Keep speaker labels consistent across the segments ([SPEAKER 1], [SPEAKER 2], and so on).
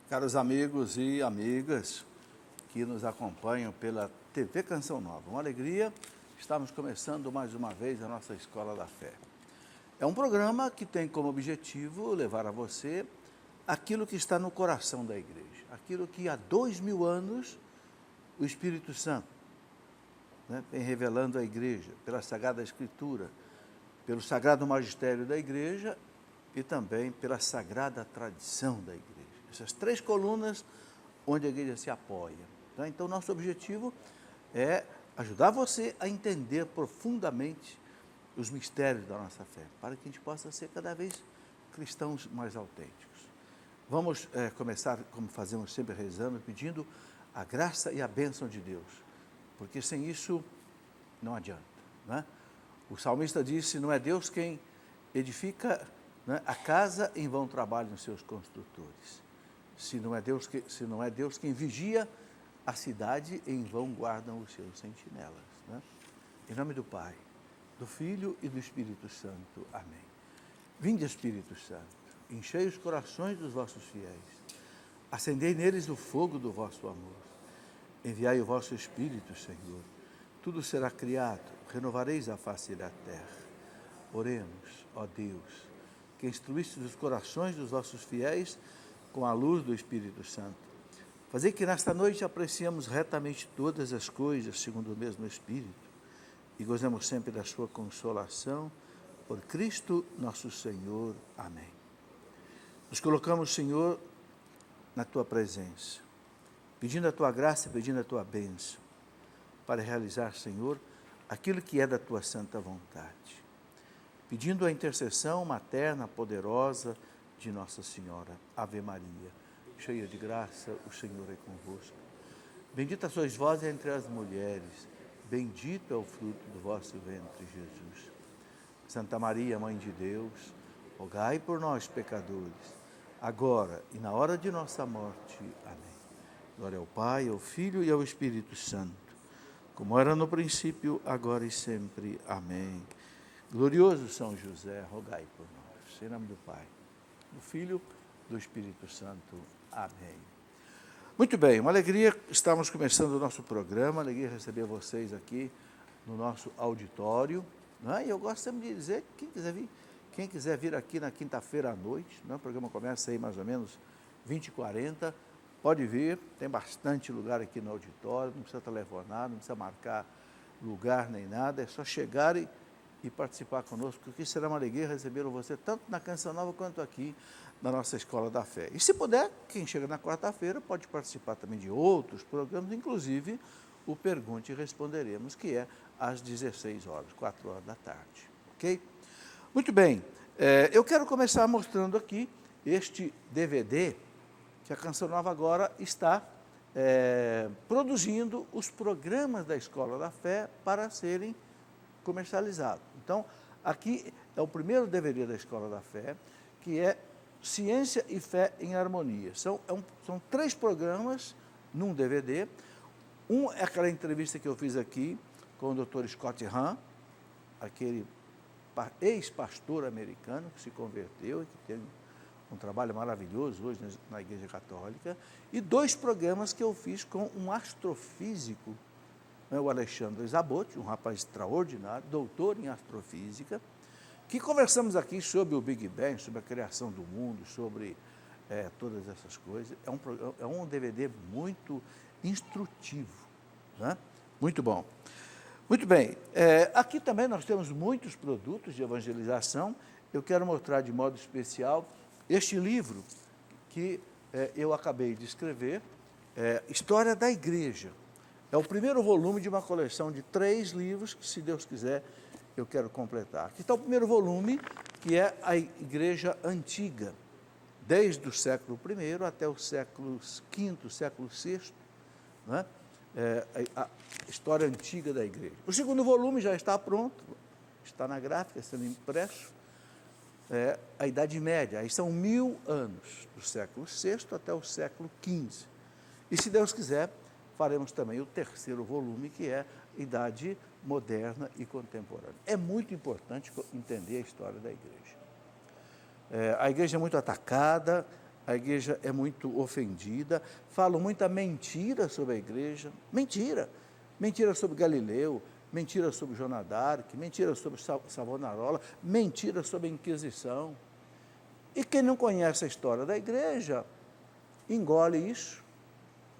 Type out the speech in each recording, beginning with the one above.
[SPEAKER 1] Caros amigos e amigas que nos acompanham pela TV Canção Nova, uma alegria, estamos começando mais uma vez a nossa Escola da Fé. É um programa que tem como objetivo levar a você aquilo que está no coração da igreja, aquilo que há 2000 anos o Espírito Santo vem revelando à igreja, pela Sagrada Escritura, pelo Sagrado Magistério da igreja e também pela Sagrada Tradição da igreja. Essas três colunas onde a igreja se apoia. Então, nosso objetivo é ajudar você a entender profundamente os mistérios da nossa fé, para que a gente possa ser cada vez cristãos mais autênticos. Vamos começar, como fazemos sempre, rezando, pedindo a graça e a bênção de Deus, porque sem isso não adianta. Né? O salmista disse, não é Deus quem edifica a casa, em vão trabalham os seus construtores. Se não é Deus quem vigia a cidade, em vão guardam os seus sentinelas. Né? Em nome do Pai, do Filho e do Espírito Santo. Amém. Vinde, Espírito Santo, enchei os corações dos vossos fiéis, acendei neles o fogo do vosso amor. Enviai o vosso Espírito, Senhor, tudo será criado, renovareis a face da terra. Oremos, ó Deus, que instruíste os corações dos vossos fiéis com a luz do Espírito Santo. Fazei que nesta noite apreciemos retamente todas as coisas segundo o mesmo Espírito e gozemos sempre da sua consolação, por Cristo nosso Senhor. Amém. Nos colocamos, Senhor, na tua presença, pedindo a tua graça, pedindo a tua bênção, para realizar, Senhor, aquilo que é da tua santa vontade, pedindo a intercessão materna poderosa de Nossa Senhora. Ave Maria, cheia de graça, o Senhor é convosco. Bendita sois vós entre as mulheres, bendito é o fruto do vosso ventre, Jesus. Santa Maria, Mãe de Deus, rogai por nós, pecadores, agora e na hora de nossa morte. Amém. Glória ao Pai, ao Filho e ao Espírito Santo, como era no princípio, agora e sempre. Amém. Glorioso São José, rogai por nós. Em nome do Pai, do Filho, do Espírito Santo. Amém. Muito bem, uma alegria, estamos começando o nosso programa, alegria receber vocês aqui no nosso auditório. Né? E eu gosto sempre de dizer, quem quiser vir aqui na quinta-feira à noite, né? O programa começa aí mais ou menos 20h40, pode vir, tem bastante lugar aqui no auditório, não precisa telefonar, não precisa marcar lugar nem nada, é só chegar e participar conosco, porque será uma alegria receber você tanto na Canção Nova quanto aqui na nossa Escola da Fé. E se puder, quem chega na quarta-feira pode participar também de outros programas, inclusive o Pergunte e Responderemos, que é às 16 horas, 4 horas da tarde. Ok? Muito bem, eu quero começar mostrando aqui este DVD que a Canção Nova agora está produzindo os programas da Escola da Fé para serem comercializados. Então, aqui é o primeiro DVD da Escola da Fé, que é Ciência e Fé em Harmonia. São 3 programas num DVD. Um é aquela entrevista que eu fiz aqui com o Dr. Scott Hahn, aquele ex-pastor americano que se converteu e que tem um trabalho maravilhoso hoje na Igreja Católica, e 2 programas que eu fiz com um astrofísico, o Alexandre Zabot, um rapaz extraordinário, doutor em astrofísica, que conversamos aqui sobre o Big Bang, sobre a criação do mundo, sobre todas essas coisas. É um DVD muito instrutivo, né? Muito bom. Muito bem, aqui também nós temos muitos produtos de evangelização. Eu quero mostrar de modo especial este livro que eu acabei de escrever, História da Igreja. É o primeiro volume de uma coleção de 3 livros que, se Deus quiser, eu quero completar. Aqui está o primeiro volume, que é a Igreja Antiga, desde o século I até o século V, século VI, né? A História Antiga da Igreja. O segundo volume já está pronto, está na gráfica, sendo impresso, a Idade Média. Aí são 1000 anos, do século VI até o século XV. E, se Deus quiser, faremos também o terceiro volume, que é Idade Moderna e Contemporânea. É muito importante entender a história da igreja. A igreja é muito atacada, a igreja é muito ofendida, falam muita mentira sobre a igreja, mentira. Mentira sobre Galileu, mentira sobre Joana d'Arc, mentira sobre Savonarola, mentira sobre a Inquisição. E quem não conhece a história da igreja, engole isso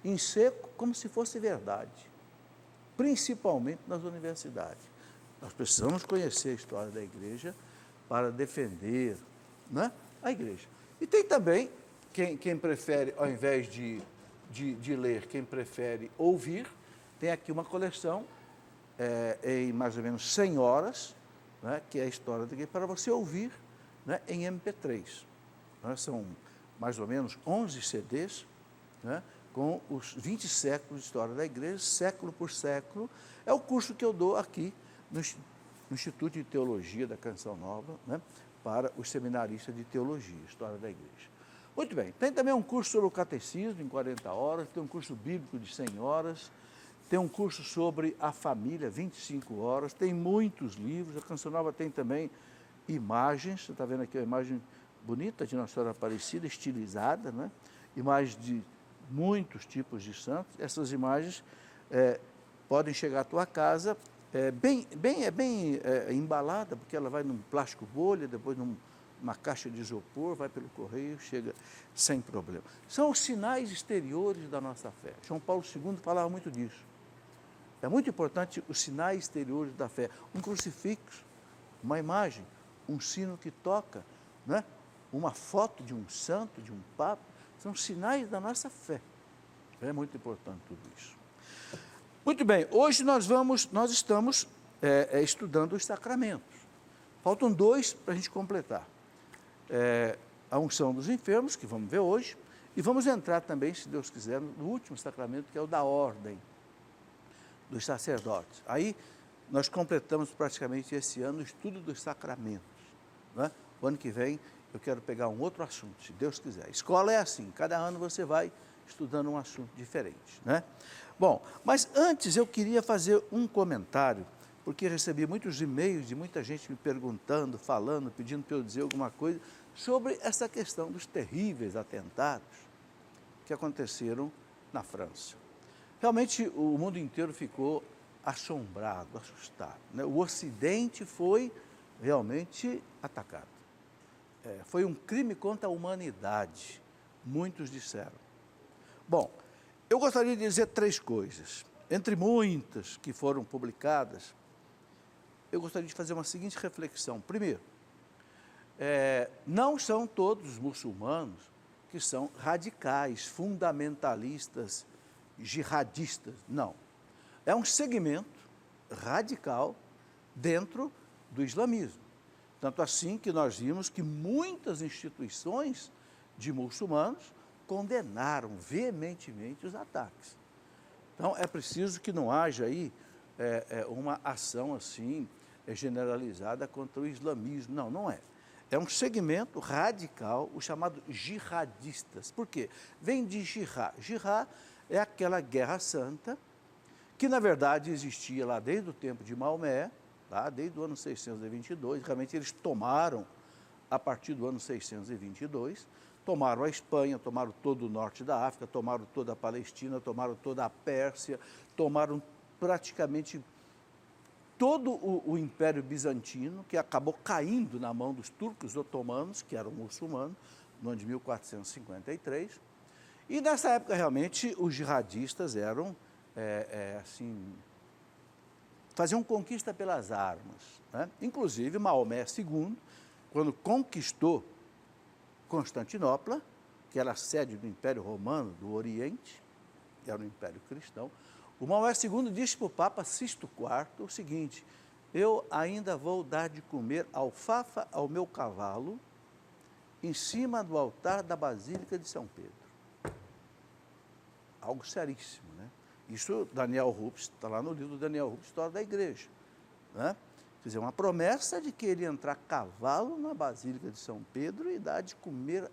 [SPEAKER 1] em seco como se fosse verdade, principalmente nas universidades. Nós precisamos conhecer a história da igreja para defender, né, a igreja. E tem também quem prefere, ao invés de ler, quem prefere ouvir, tem aqui uma coleção em mais ou menos 100 horas, né, que é a história da igreja, para você ouvir, né, em MP3. Né, são mais ou menos 11 CDs, né, com os 20 séculos de história da igreja, século por século. É o curso que eu dou aqui no Instituto de Teologia da Canção Nova, né, para os seminaristas de teologia, história da igreja. Muito bem, tem também um curso sobre o catecismo em 40 horas, tem um curso bíblico de 100 horas, tem um curso sobre a família, 25 horas, tem muitos livros, a Canção Nova tem também imagens, você está vendo aqui uma imagem bonita de Nossa Senhora Aparecida, estilizada, né? Imagens de muitos tipos de santos. Essas imagens podem chegar à tua casa, bem embalada, porque ela vai num plástico bolha, depois numa caixa de isopor, vai pelo correio, chega sem problema. São os sinais exteriores da nossa fé. João Paulo II falava muito disso. É muito importante os sinais exteriores da fé. Um crucifixo, uma imagem, um sino que toca, né? Uma foto de um santo, de um papa, são sinais da nossa fé. É muito importante tudo isso. Muito bem, hoje nós estamos estudando os sacramentos. Faltam 2 para a gente completar. A unção dos enfermos, que vamos ver hoje, e vamos entrar também, se Deus quiser, no último sacramento, que é o da ordem dos sacerdotes. Aí nós completamos praticamente esse ano o estudo dos sacramentos. Né? O ano que vem eu quero pegar um outro assunto, se Deus quiser. A escola é assim, cada ano você vai estudando um assunto diferente, né? Bom, mas antes eu queria fazer um comentário, porque recebi muitos e-mails de muita gente me perguntando, falando, pedindo para eu dizer alguma coisa sobre essa questão dos terríveis atentados que aconteceram na França. Realmente o mundo inteiro ficou assombrado, assustado, né? O Ocidente foi realmente atacado. Foi um crime contra a humanidade, muitos disseram. Bom, eu gostaria de dizer 3 coisas. Entre muitas que foram publicadas, eu gostaria de fazer uma seguinte reflexão. Primeiro, não são todos os muçulmanos que são radicais, fundamentalistas, jihadistas, não. É um segmento radical dentro do islamismo. Tanto assim que nós vimos que muitas instituições de muçulmanos condenaram veementemente os ataques. Então, é preciso que não haja aí uma ação assim generalizada contra o islamismo. Não, não é. É um segmento radical, o chamado jihadistas. Por quê? Vem de jihad. Jihad é aquela guerra santa que, na verdade, existia lá desde o tempo de Maomé, lá desde o ano 622. Realmente eles tomaram, a partir do ano 622, tomaram a Espanha, tomaram todo o norte da África, tomaram toda a Palestina, tomaram toda a Pérsia, tomaram praticamente todo o Império Bizantino, que acabou caindo na mão dos turcos otomanos, que eram muçulmanos, no ano de 1453. E nessa época, realmente, os jihadistas eram, assim, faziam conquista pelas armas, né? Inclusive, Maomé II, quando conquistou Constantinopla, que era a sede do Império Romano do Oriente, que era um império cristão, o Maomé II disse para o Papa Sisto IV o seguinte: eu ainda vou dar de comer alfafa ao meu cavalo em cima do altar da Basílica de São Pedro. Algo seríssimo, né? Isso Daniel Rupp, está lá no livro do Daniel Rupp, História da Igreja, né? Quer dizer, uma promessa de que ele ia entrar cavalo na Basílica de São Pedro e dar de comer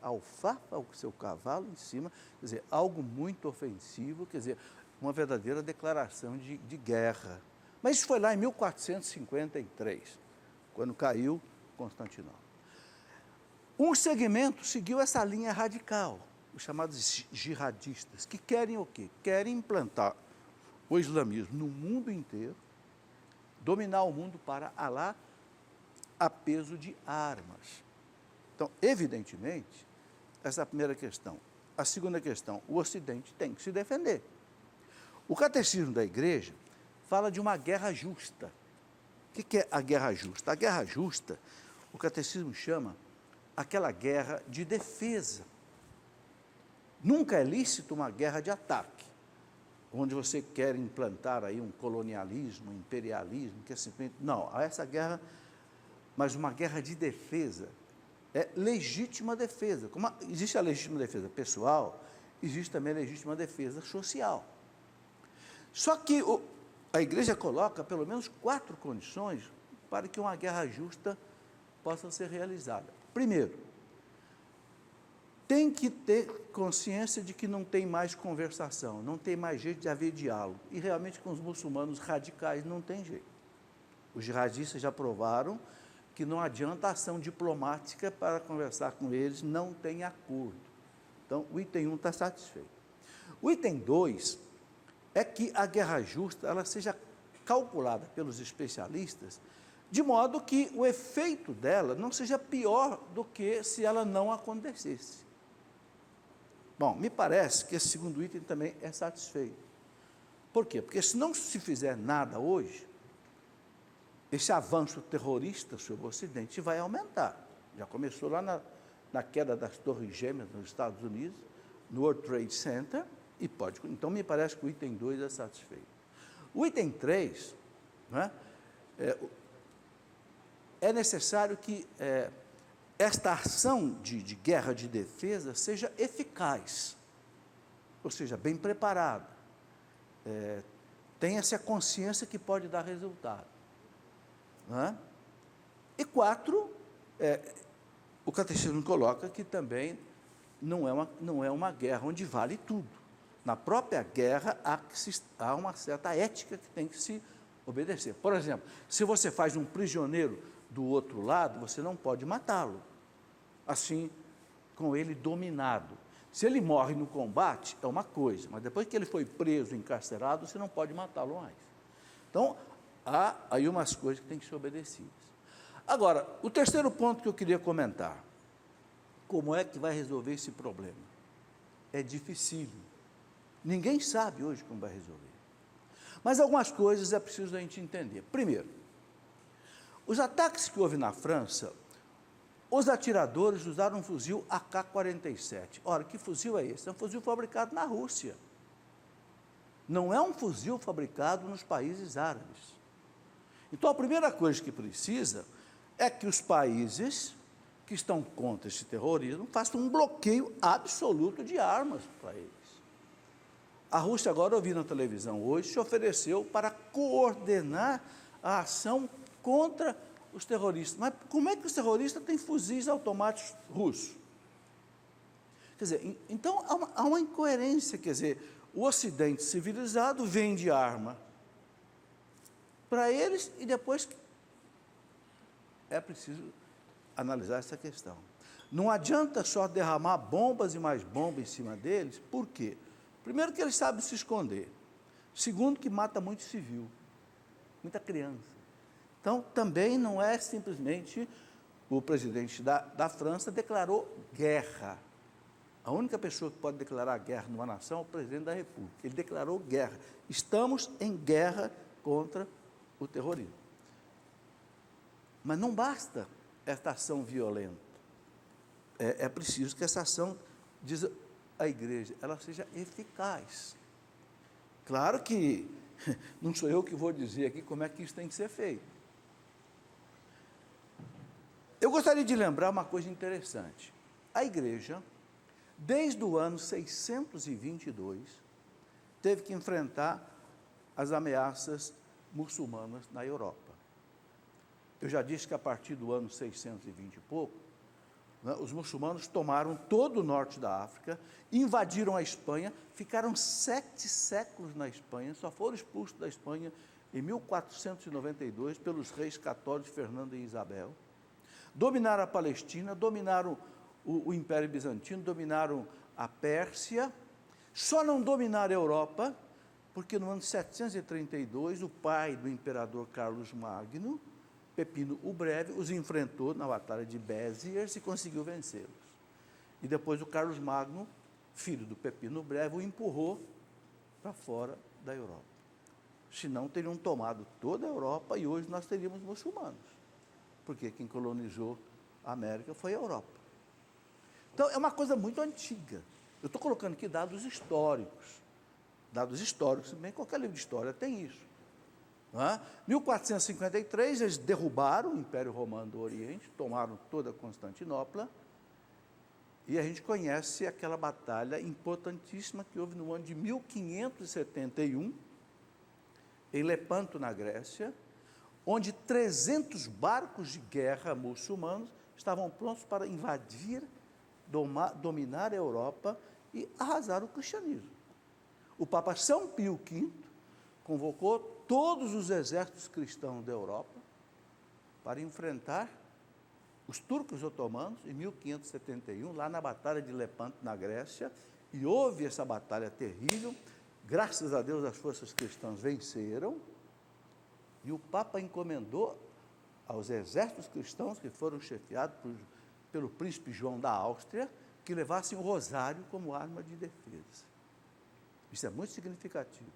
[SPEAKER 1] alfafa ao seu cavalo em cima, quer dizer, algo muito ofensivo, quer dizer, uma verdadeira declaração de guerra. Mas isso foi lá em 1453, quando caiu Constantinopla. Um segmento seguiu essa linha radical, os chamados jihadistas, que querem o quê? Querem implantar o islamismo no mundo inteiro, dominar o mundo para Alá a peso de armas. Então, evidentemente, essa é a primeira questão. A segunda questão, o Ocidente tem que se defender. O Catecismo da Igreja fala de uma guerra justa. O que é a guerra justa? A guerra justa, o Catecismo chama aquela guerra de defesa. Nunca é lícito uma guerra de ataque, onde você quer implantar aí um colonialismo, um imperialismo, que é simplesmente... Não, essa guerra, mas uma guerra de defesa, é legítima defesa. Como existe a legítima defesa pessoal, existe também a legítima defesa social. Só que a Igreja coloca pelo menos 4 condições para que uma guerra justa possa ser realizada. Primeiro, tem que ter consciência de que não tem mais conversação, não tem mais jeito de haver diálogo. E realmente com os muçulmanos radicais não tem jeito. Os jihadistas já provaram que não adianta ação diplomática para conversar com eles, não tem acordo. Então, o item 1 está satisfeito. O item 2 é que a guerra justa ela seja calculada pelos especialistas de modo que o efeito dela não seja pior do que se ela não acontecesse. Bom, me parece que esse segundo item também é satisfeito. Por quê? Porque se não se fizer nada hoje, esse avanço terrorista sobre o Ocidente vai aumentar. Já começou lá na queda das Torres Gêmeas nos Estados Unidos, no World Trade Center, e pode. Então, me parece que o item 2 é satisfeito. O item 3, né, é necessário que esta ação de guerra de defesa seja eficaz, ou seja, bem preparada, tenha-se a consciência que pode dar resultado. Né? E 4, o Catecismo coloca que também não é uma guerra onde vale tudo. Na própria guerra há uma certa ética que tem que se obedecer. Por exemplo, se você faz um prisioneiro do outro lado, você não pode matá-lo, assim, com ele dominado. Se ele morre no combate, é uma coisa, mas depois que ele foi preso, encarcerado, você não pode matá-lo mais. Então, há aí umas coisas que têm que ser obedecidas. Agora, o terceiro ponto que eu queria comentar, como é que vai resolver esse problema? É dificílimo. Ninguém sabe hoje como vai resolver. Mas algumas coisas é preciso a gente entender. Primeiro, os ataques que houve na França, os atiradores usaram um fuzil AK-47. Ora, que fuzil é esse? É um fuzil fabricado na Rússia. Não é um fuzil fabricado nos países árabes. Então, a primeira coisa que precisa é que os países que estão contra esse terrorismo façam um bloqueio absoluto de armas para eles. A Rússia, agora eu vi na televisão hoje, se ofereceu para coordenar a ação contra os terroristas. Mas como é que os terroristas têm fuzis automáticos russos? Quer dizer, então há uma incoerência, quer dizer, o Ocidente civilizado vende arma para eles e depois é preciso analisar essa questão. Não adianta só derramar bombas e mais bombas em cima deles, por quê? Primeiro que eles sabem se esconder. Segundo que mata muito civil, muita criança. Então, também não é simplesmente o presidente da França declarou guerra. A única pessoa que pode declarar guerra numa nação é o presidente da República. Ele declarou guerra. Estamos em guerra contra o terrorismo. Mas não basta esta ação violenta. É preciso que essa ação, diz a Igreja, ela seja eficaz. Claro que não sou eu que vou dizer aqui como é que isso tem que ser feito. Eu gostaria de lembrar uma coisa interessante. A Igreja, desde o ano 622, teve que enfrentar as ameaças muçulmanas na Europa. Eu já disse que a partir do ano 620 e pouco, né, os muçulmanos tomaram todo o norte da África, invadiram a Espanha, ficaram 7 séculos na Espanha, só foram expulsos da Espanha em 1492 pelos reis católicos Fernando e Isabel. dominaram a Palestina, dominaram o Império Bizantino, dominaram a Pérsia, só não dominaram a Europa, porque no ano 732, o pai do imperador Carlos Magno, Pepino o Breve, os enfrentou na batalha de Béziers e conseguiu vencê-los. E depois o Carlos Magno, filho do Pepino o Breve, o empurrou para fora da Europa. Senão teriam tomado toda a Europa e hoje nós teríamos muçulmanos, porque quem colonizou a América foi a Europa. Então, é uma coisa muito antiga. Eu estou colocando aqui dados históricos. Dados históricos, bem, qualquer livro de história tem isso. Não é? 1453, eles derrubaram o Império Romano do Oriente, tomaram toda a Constantinopla, e a gente conhece aquela batalha importantíssima que houve no ano de 1571, em Lepanto, na Grécia, onde 300 barcos de guerra muçulmanos estavam prontos para invadir, dominar a Europa e arrasar o cristianismo. O Papa São Pio V convocou todos os exércitos cristãos da Europa para enfrentar os turcos otomanos em 1571, lá na Batalha de Lepanto, na Grécia, e houve essa batalha terrível. Graças a Deus as forças cristãs venceram, e o Papa encomendou aos exércitos cristãos, que foram chefiados pelo príncipe João da Áustria, que levassem o rosário como arma de defesa. Isso é muito significativo.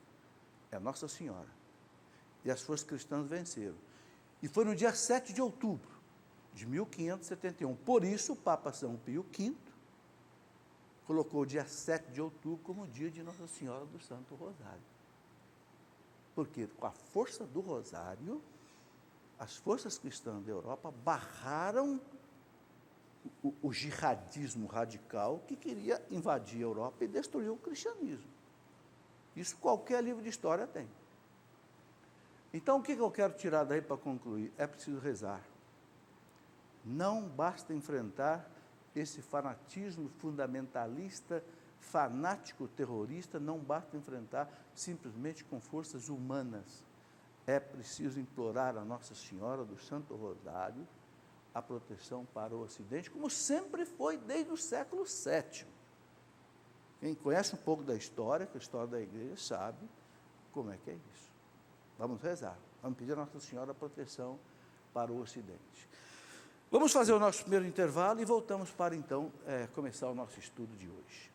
[SPEAKER 1] É Nossa Senhora. E as forças cristãs venceram. E foi no dia 7 de outubro de 1571. Por isso, o Papa São Pio V colocou o dia 7 de outubro como o dia de Nossa Senhora do Santo Rosário. Porque, com a força do rosário, as forças cristãs da Europa barraram o jihadismo radical que queria invadir a Europa e destruir o cristianismo. Isso qualquer livro de história tem. Então, o que eu quero tirar daí para concluir? É preciso rezar. Não basta enfrentar esse fanatismo fundamentalista, fanático terrorista, não basta enfrentar simplesmente com forças humanas. É preciso implorar a Nossa Senhora do Santo Rosário a proteção para o Ocidente, como sempre foi desde o século VII. Quem conhece um pouco da história, que a história da igreja, sabe como é que é isso. Vamos rezar, vamos pedir a Nossa Senhora a proteção para o Ocidente. Vamos fazer o nosso primeiro intervalo e voltamos para, então, começar o nosso estudo de hoje.